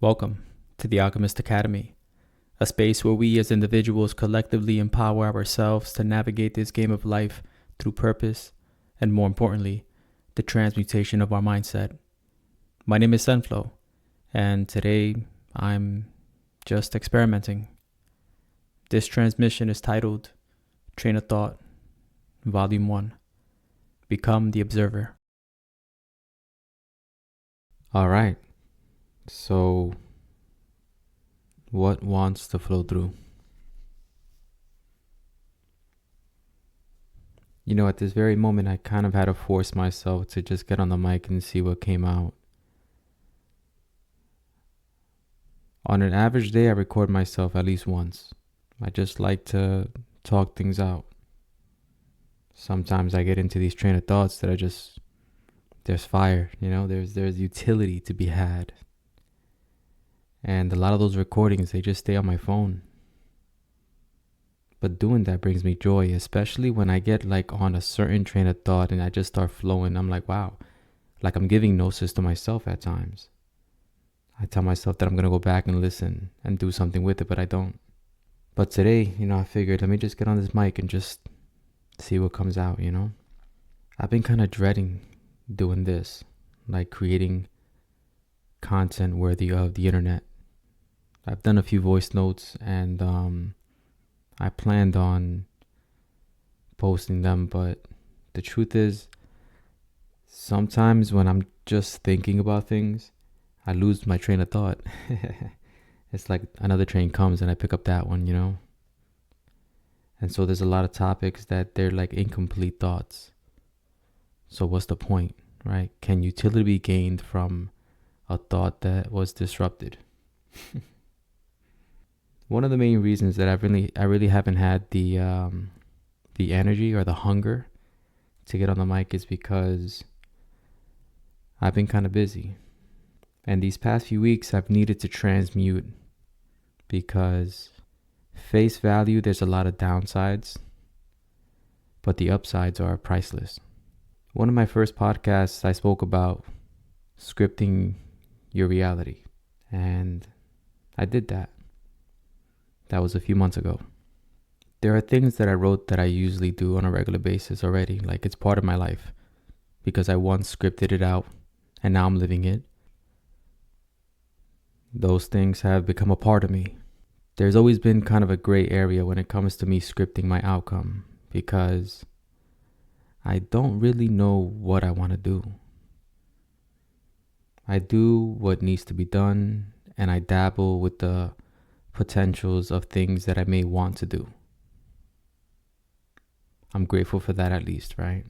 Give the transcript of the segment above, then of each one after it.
Welcome to the Alchemist Academy, a space where we as individuals collectively empower ourselves to navigate this game of life through purpose and, more importantly, the transmutation of our mindset. My name is Sunflow, and today I'm just experimenting. This transmission is titled Train of Thought, Volume 1, Become the Observer. All right. So, what wants to flow through? At this very moment, I kind of had to force myself to just get on the mic and see what came out. On an average day, I record myself at least once. I just like to talk things out. Sometimes I get into these train of thoughts that there's fire, there's utility to be had. And a lot of those recordings, they just stay on my phone. But doing that brings me joy, especially when I get on a certain train of thought and I just start flowing. I'm like, wow, I'm giving gnosis to myself at times. I tell myself that I'm going to go back and listen and do something with it, but I don't. But today, I figured, let me just get on this mic and just see what comes out, I've been kind of dreading doing this, creating content worthy of the internet. I've done a few voice notes and I planned on posting them, but the truth is, sometimes when I'm just thinking about things, I lose my train of thought. It's like another train comes and I pick up that one, And so there's a lot of topics that they're like incomplete thoughts. So what's the point, right? Can utility be gained from a thought that was disrupted? One of the main reasons that I really haven't had the energy or the hunger to get on the mic is because I've been kind of busy. And these past few weeks I've needed to transmute because face value, there's a lot of downsides, but the upsides are priceless. One of my first podcasts, I spoke about scripting your reality, and I did that. That was a few months ago. There are things that I wrote that I usually do on a regular basis already, it's part of my life, because I once scripted it out and now I'm living it. Those things have become a part of me. There's always been kind of a gray area when it comes to me scripting my outcome, because I don't really know what I want to do. I do what needs to be done, and I dabble with the potentials of things that I may want to do. I'm grateful for that, at least, right?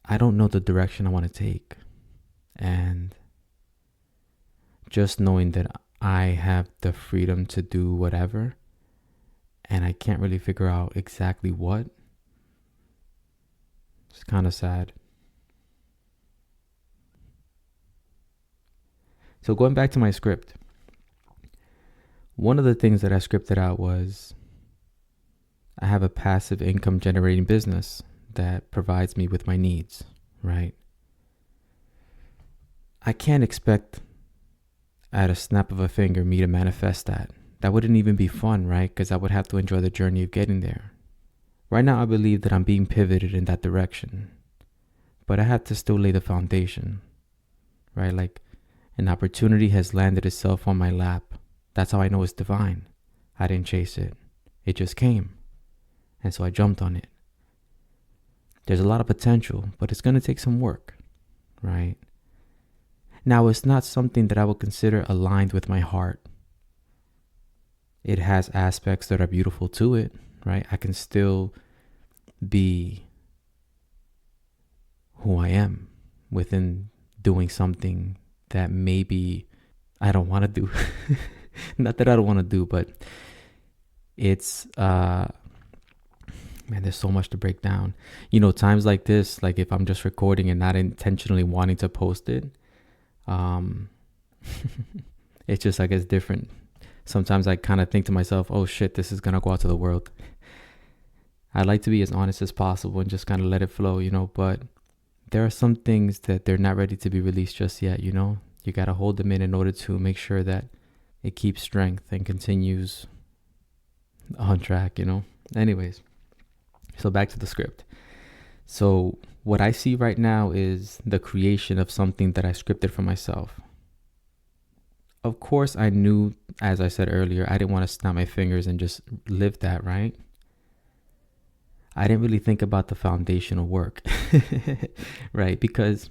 I don't know the direction I want to take. And just knowing that I have the freedom to do whatever, and I can't really figure out exactly what, it's kind of sad. So going back to my script, one of the things that I scripted out was I have a passive income generating business that provides me with my needs, right? I can't expect at a snap of a finger me to manifest that. That wouldn't even be fun, right? Because I would have to enjoy the journey of getting there. Right now, I believe that I'm being pivoted in that direction, but I have to still lay the foundation, right? An opportunity has landed itself on my lap. That's how I know it's divine. I didn't chase it. It just came. And so I jumped on it. There's a lot of potential, but it's going to take some work, right? Now, it's not something that I would consider aligned with my heart. It has aspects that are beautiful to it, right? I can still be who I am within doing something that maybe I don't want to do. Not that I don't want to do, but it's, man, there's so much to break down. Times like this, if I'm just recording and not intentionally wanting to post it, it's just, I guess, different. Sometimes I kind of think to myself, oh shit, this is going to go out to the world. I like to be as honest as possible and just kind of let it flow, but there are some things that they're not ready to be released just yet, You got to hold them in order to make sure that it keeps strength and continues on track, Anyways, so back to the script. So what I see right now is the creation of something that I scripted for myself. Of course, I knew, as I said earlier, I didn't want to snap my fingers and just live that, right? I didn't really think about the foundational work, right? Because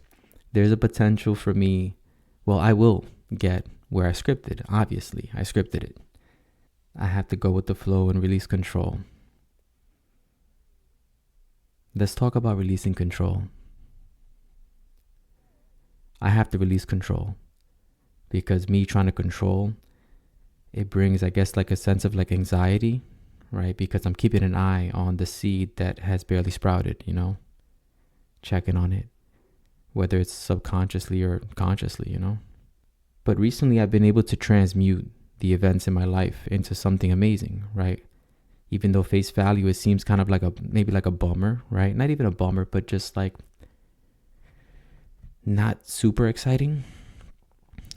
there's a potential for me, well, I will get where I scripted. Obviously, I scripted it. I have to go with the flow and release control. Let's talk about releasing control. I have to release control because me trying to control, it brings, I guess, like a sense of like anxiety, right? Because I'm keeping an eye on the seed that has barely sprouted, checking on it, whether it's subconsciously or consciously, But recently I've been able to transmute the events in my life into something amazing, right? Even though face value, it seems kind of like maybe like a bummer, right? Not even a bummer, but just like not super exciting.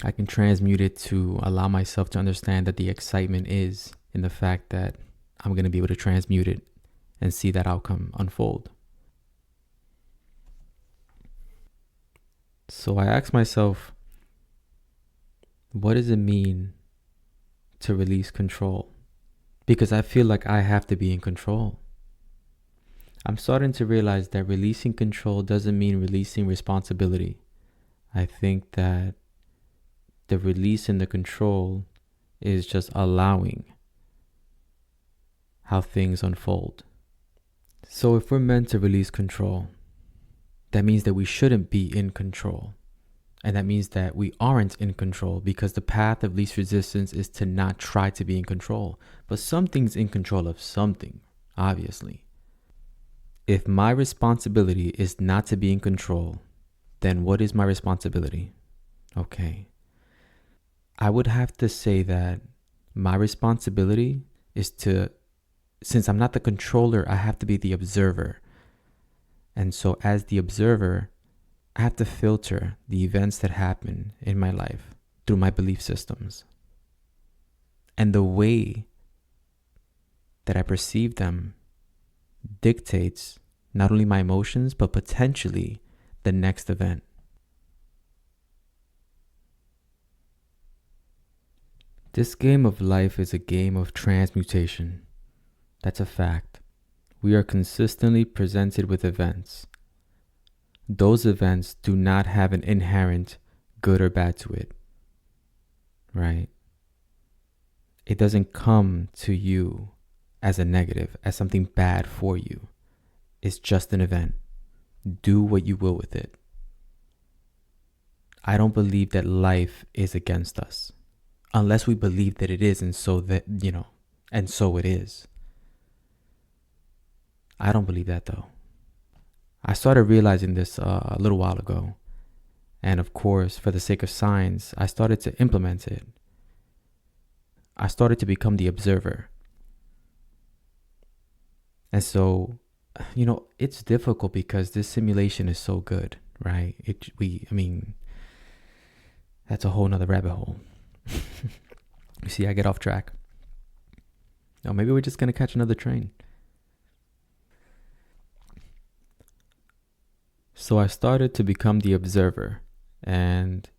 I can transmute it to allow myself to understand that the excitement is in the fact that I'm going to be able to transmute it and see that outcome unfold. So I asked myself, what does it mean to release control? Because I feel like I have to be in control. I'm starting to realize that releasing control doesn't mean releasing responsibility. I think that the release and the control is just allowing how things unfold. So if we're meant to release control, that means that we shouldn't be in control. And that means that we aren't in control because the path of least resistance is to not try to be in control. But something's in control of something, obviously. If my responsibility is not to be in control, then what is my responsibility? Okay. I would have to say that my responsibility is to, since I'm not the controller, I have to be the observer. And so as the observer, I have to filter the events that happen in my life through my belief systems. And the way that I perceive them dictates not only my emotions, but potentially the next event. This game of life is a game of transmutation. That's a fact. We are consistently presented with events. Those events do not have an inherent good or bad to it, right? It doesn't come to you as a negative, as something bad for you. It's just an event. Do what you will with it. I don't believe that life is against us, unless we believe that it is, and so that, and so it is. I don't believe that though. I started realizing this a little while ago. And of course, for the sake of science, I started to implement it. I started to become the observer. And so, it's difficult because this simulation is so good, right? That's a whole nother rabbit hole. You see, I get off track. Oh, maybe we're just going to catch another train. So I started to become the observer, and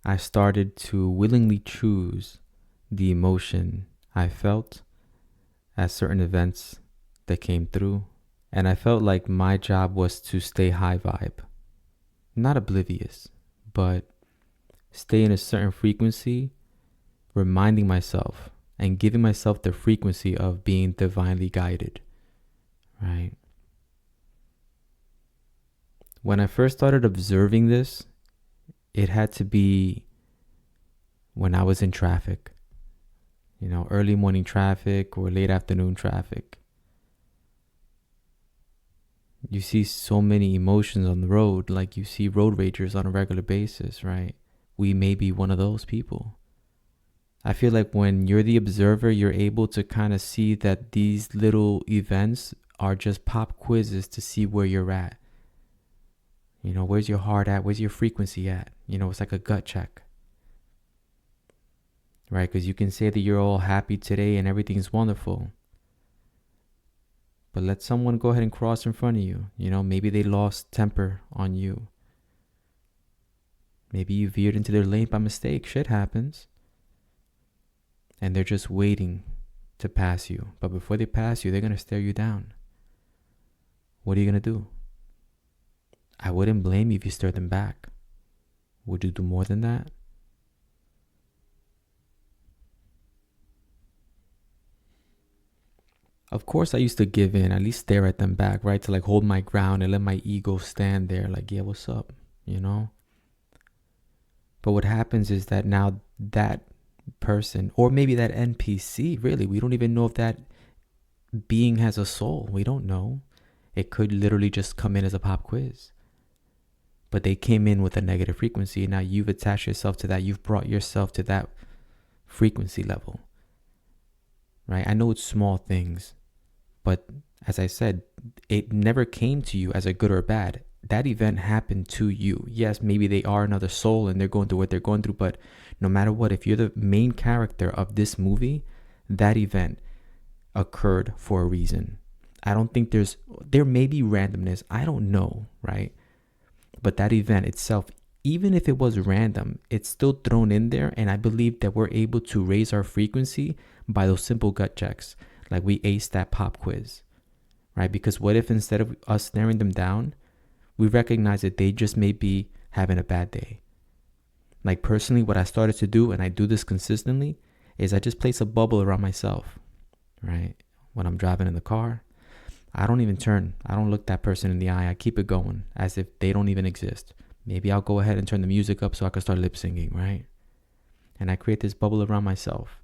I started to willingly choose the emotion I felt at certain events that came through. And I felt like my job was to stay high vibe, not oblivious, but stay in a certain frequency, reminding myself and giving myself the frequency of being divinely guided, right? When I first started observing this, it had to be when I was in traffic, early morning traffic or late afternoon traffic. You see so many emotions on the road, like you see road ragers on a regular basis, right? We may be one of those people. I feel like when you're the observer, you're able to kind of see that these little events are just pop quizzes to see where you're at. Where's your heart at? Where's your frequency at? It's like a gut check, right? Because you can say that you're all happy today and everything's wonderful, but let someone go ahead and cross in front of you. Maybe they lost temper on you. Maybe you veered into their lane by mistake. Shit happens. And they're just waiting to pass you. But before they pass you, they're going to stare you down. What are you going to do? I wouldn't blame you if you stare them back. Would you do more than that? Of course, I used to give in, at least stare at them back, right? To like hold my ground and let my ego stand there like, yeah, what's up? But what happens is that now that person, or maybe that NPC, really, we don't even know if that being has a soul. We don't know. It could literally just come in as a pop quiz. But they came in with a negative frequency. And now you've attached yourself to that. You've brought yourself to that frequency level. Right? I know it's small things. But as I said, it never came to you as a good or bad. That event happened to you. Yes, maybe they are another soul and they're going through what they're going through. But no matter what, if you're the main character of this movie, that event occurred for a reason. I don't think there may be randomness. I don't know, right? But that event itself, even if it was random, it's still thrown in there. And I believe that we're able to raise our frequency by those simple gut checks. Like we aced that pop quiz, right? Because what if instead of us staring them down, we recognize that they just may be having a bad day? Like personally, what I started to do, and I do this consistently, is I just place a bubble around myself, right? When I'm driving in the car, I don't even turn. I don't look that person in the eye. I keep it going as if they don't even exist. Maybe I'll go ahead and turn the music up so I can start lip singing, right? And I create this bubble around myself.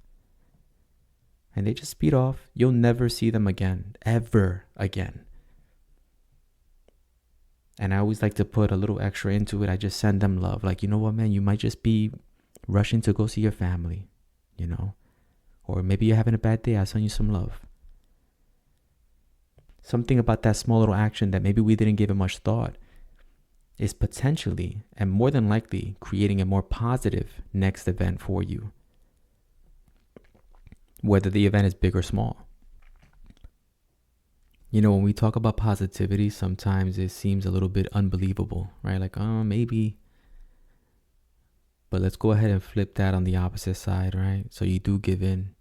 And they just speed off. You'll never see them again, ever again. And I always like to put a little extra into it. I just send them love. Like, you know what, man? You might just be rushing to go see your family, Or maybe you're having a bad day. I'll send you some love. Something about that small little action that maybe we didn't give it much thought is potentially and more than likely creating a more positive next event for you, whether the event is big or small. When we talk about positivity, sometimes it seems a little bit unbelievable, right? Like, oh, maybe. But let's go ahead and flip that on the opposite side, right? So you do give in.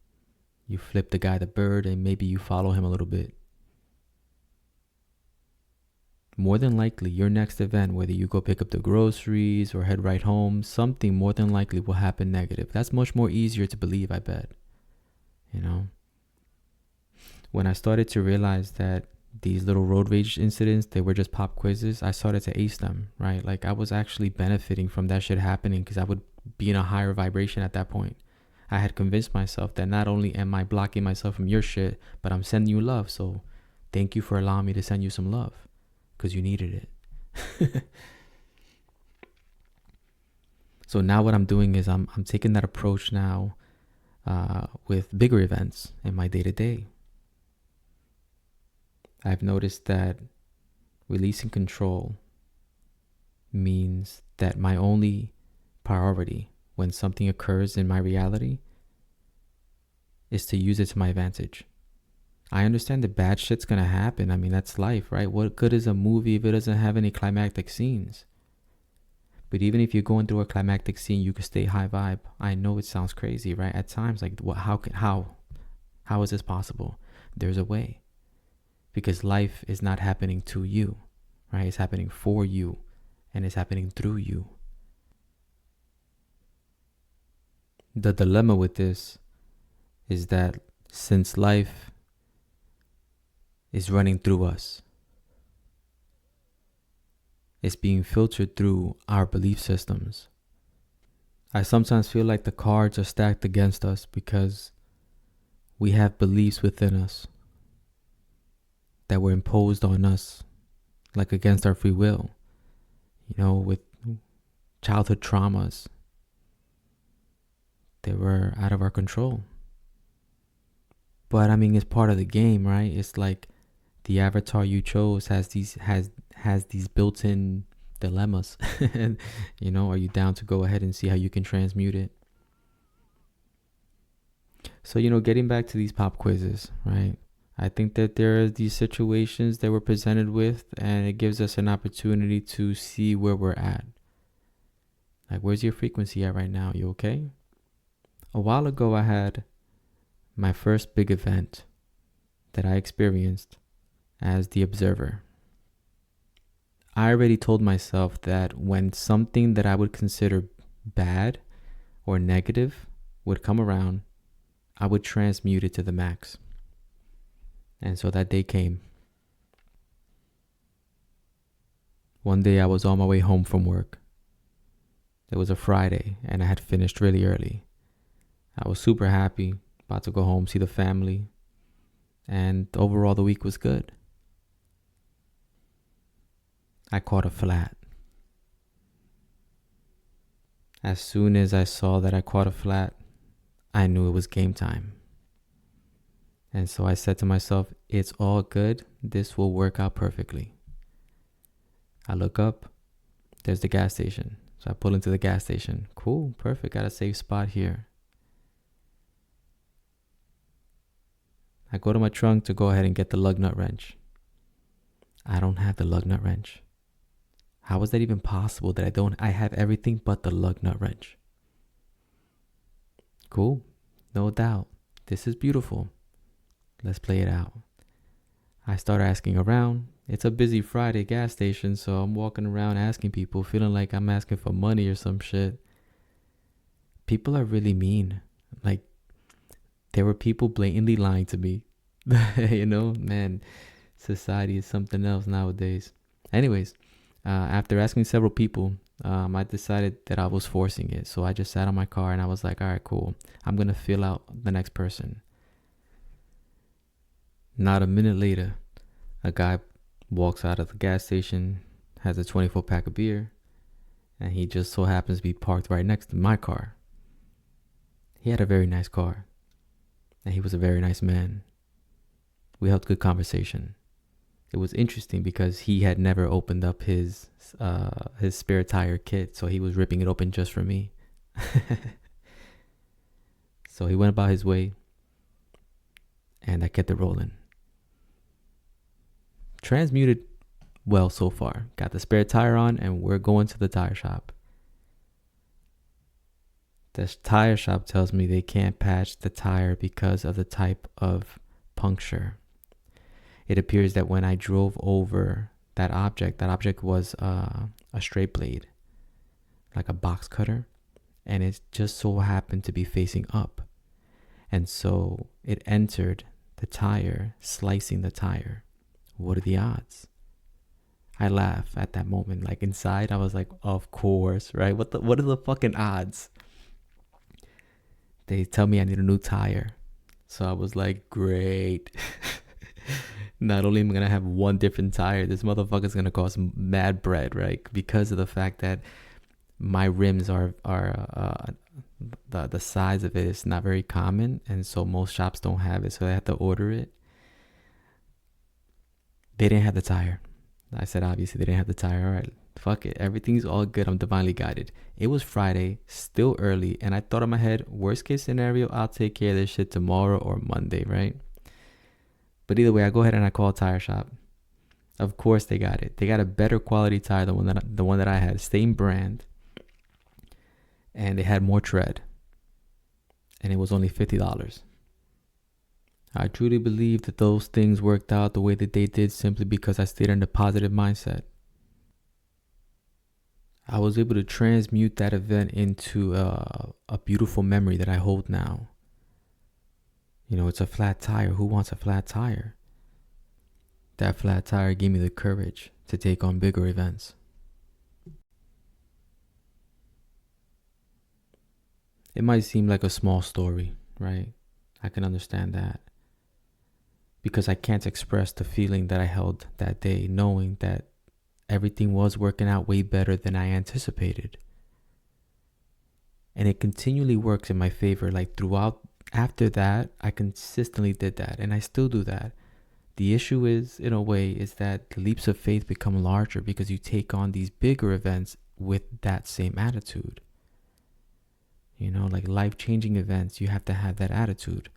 You flip the guy the bird and maybe you follow him a little bit. More than likely, your next event, whether you go pick up the groceries or head right home, something more than likely will happen negative. That's much more easier to believe, I bet. When I started to realize that these little road rage incidents, they were just pop quizzes, I started to ace them, right? Like I was actually benefiting from that shit happening because I would be in a higher vibration at that point. I had convinced myself that not only am I blocking myself from your shit, but I'm sending you love. So thank you for allowing me to send you some love because you needed it. So now what I'm doing is I'm taking that approach now with bigger events in my day-to-day. I've noticed that releasing control means that my only priority when something occurs in my reality is to use it to my advantage. I understand that bad shit's gonna happen. I mean, that's life, right? What good is a movie if it doesn't have any climactic scenes? But even if you're going through a climactic scene, you can stay high vibe. I know it sounds crazy, right? At times, like, how is this possible? There's a way. Because life is not happening to you, right? It's happening for you, and it's happening through you. The dilemma with this is that since life is running through us, it's being filtered through our belief systems. I sometimes feel like the cards are stacked against us because we have beliefs within us that were imposed on us, like against our free will, with childhood traumas. They were out of our control. But I mean, it's part of the game, right? It's like the avatar you chose has these built-in dilemmas. And, are you down to go ahead and see how you can transmute it? So, getting back to these pop quizzes, right? I think that there are these situations that we're presented with, and it gives us an opportunity to see where we're at. Like, where's your frequency at right now? You okay? A while ago, I had my first big event that I experienced as the observer. I already told myself that when something that I would consider bad or negative would come around, I would transmute it to the max. And so that day came. One day I was on my way home from work. It was a Friday and I had finished really early. I was super happy, about to go home, see the family, and overall the week was good. I caught a flat. As soon as I saw that I caught a flat, I knew it was game time. And so I said to myself, it's all good. This will work out perfectly. I look up, there's the gas station. So I pull into the gas station. Cool, perfect, got a safe spot here. I go to my trunk to go ahead and get the lug nut wrench. I don't have the lug nut wrench. How is that even possible that I have everything but the lug nut wrench? Cool, no doubt. This is beautiful. Let's play it out. I start asking around. It's a busy Friday gas station, so I'm walking around asking people, feeling like I'm asking for money or some shit. People are really mean. Like, there were people blatantly lying to me. Man, society is something else nowadays. Anyways, after asking several people, I decided that I was forcing it. So I just sat on my car and I was like, all right, cool. I'm going to fill out the next person. Not a minute later, a guy walks out of the gas station, has a 24-pack of beer, and he just so happens to be parked right next to my car. He had a very nice car, and he was a very nice man. We held good conversation. It was interesting because he had never opened up his spare tire kit, so he was ripping it open just for me. So he went about his way, and I kept it rolling. Transmuted well so far. Got the spare tire on, and we're going to the tire shop. The tire shop tells me they can't patch the tire because of the type of puncture. It appears that when I drove over that object was a straight blade, like a box cutter, and it just so happened to be facing up. And so it entered the tire, slicing the tire. What are the odds? I laugh at that moment. Like, inside, I was like, of course, right? What are the fucking odds? They tell me I need a new tire. So I was like, great. Not only am I going to have one different tire, this motherfucker's going to cost mad bread, right? Because of the fact that my rims are the size of it is not very common. And so most shops don't have it. So they have to order it. They didn't have the tire. I said, obviously, they didn't have the tire. All right, fuck it. Everything's all good. I'm divinely guided. It was Friday, still early, and I thought in my head, worst case scenario, I'll take care of this shit tomorrow or Monday, right? But either way, I go ahead and I call a tire shop. Of course, they got it. They got a better quality tire than the one that I had. Same brand. And they had more tread. And it was only $50. I truly believe that those things worked out the way that they did simply because I stayed in a positive mindset. I was able to transmute that event into a beautiful memory that I hold now. It's a flat tire. Who wants a flat tire? That flat tire gave me the courage to take on bigger events. It might seem like a small story, right? I can understand that. Because I can't express the feeling that I held that day, knowing that everything was working out way better than I anticipated. And it continually works in my favor. Like, throughout, after that, I consistently did that. And I still do that. The issue is, in a way, is that the leaps of faith become larger because you take on these bigger events with that same attitude. You know, like life-changing events, you have to have that attitude.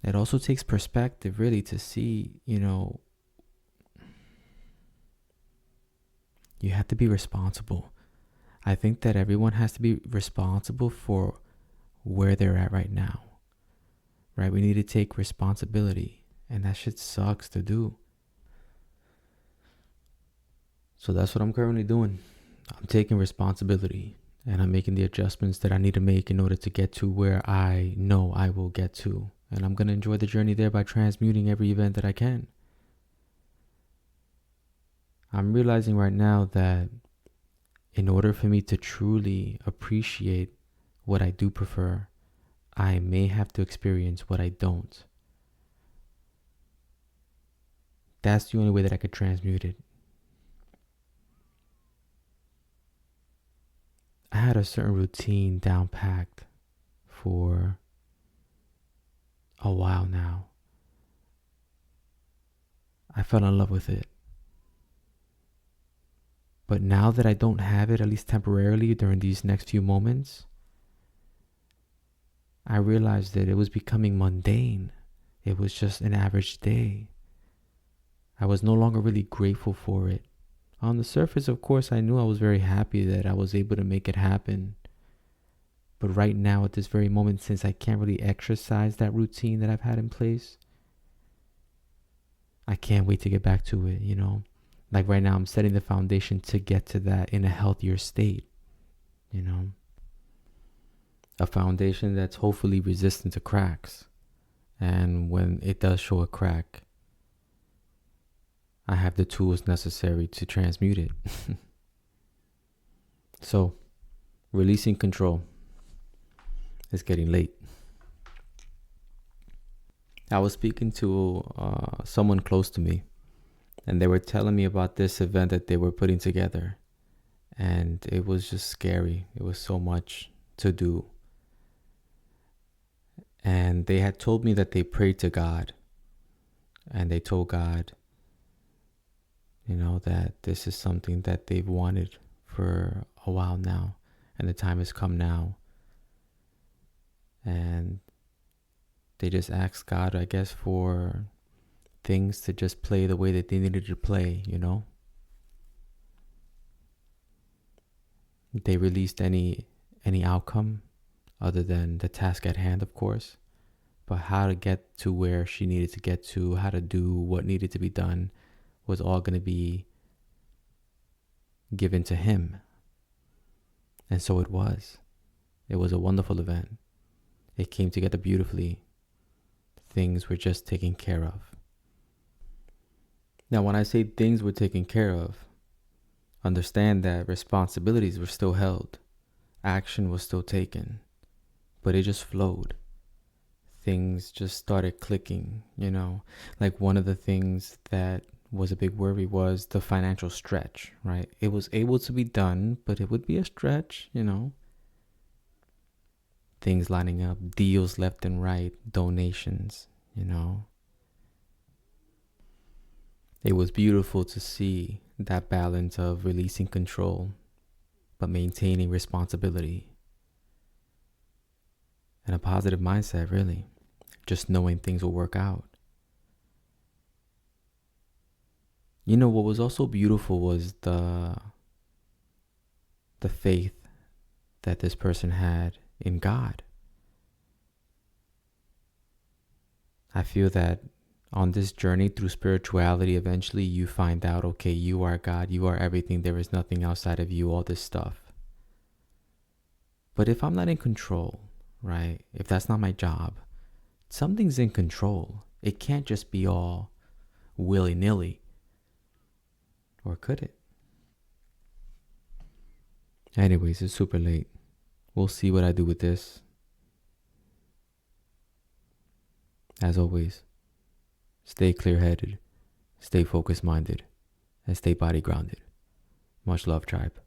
It also takes perspective, really, to see, you know, you have to be responsible. I think that everyone has to be responsible for where they're at right now, right? We need to take responsibility, and that shit sucks to do. So that's what I'm currently doing. I'm taking responsibility, and I'm making the adjustments that I need to make in order to get to where I know I will get to. And I'm going to enjoy the journey there by transmuting every event that I can. I'm realizing right now that in order for me to truly appreciate what I do prefer, I may have to experience what I don't. That's the only way that I could transmute it. I had a certain routine down packed for a while now. I fell in love with it. But now that I don't have it, at least temporarily during these next few moments, I realized that it was becoming mundane. It was just an average day. I was no longer really grateful for it. On the surface, of course, I knew I was very happy that I was able to make it happen. But right now, at this very moment, since I can't really exercise that routine that I've had in place, I can't wait to get back to it, you know? Like right now, I'm setting the foundation to get to that in a healthier state, you know? A foundation that's hopefully resistant to cracks. And when it does show a crack, I have the tools necessary to transmute it. So, releasing control. It's getting late. I was speaking to someone close to me, and they were telling me about this event that they were putting together. And it was just scary. It was so much to do. And they had told me that they prayed to God. And they told God, you know, that this is something that they've wanted for a while now. And the time has come now. And they just asked God, I guess, for things to just play the way that they needed to play, you know? They released any outcome other than the task at hand, of course. But how to get to where she needed to get to, how to do what needed to be done, was all going to be given to him. And so it was. It was a wonderful event. It came together beautifully. Things were just taken care of. Now, when I say things were taken care of, understand that responsibilities were still held. Action was still taken. But it just flowed. Things just started clicking, you know. Like one of the things that was a big worry was the financial stretch, right? It was able to be done, but it would be a stretch, you know. Things lining up, deals left and right, donations, you know. It was beautiful to see that balance of releasing control, but maintaining responsibility. And a positive mindset, really. Just knowing things will work out. You know, what was also beautiful was the faith that this person had in God. I feel that on this journey through spirituality, eventually you find out, okay, you are God, you are everything, there is nothing outside of you, all this stuff. But if I'm not in control, right, if that's not my job, something's in control. It can't just be all willy-nilly. Or could it? Anyways, it's super late. We'll see what I do with this. As always, stay clear-headed, stay focused-minded, and stay body-grounded. Much love, tribe.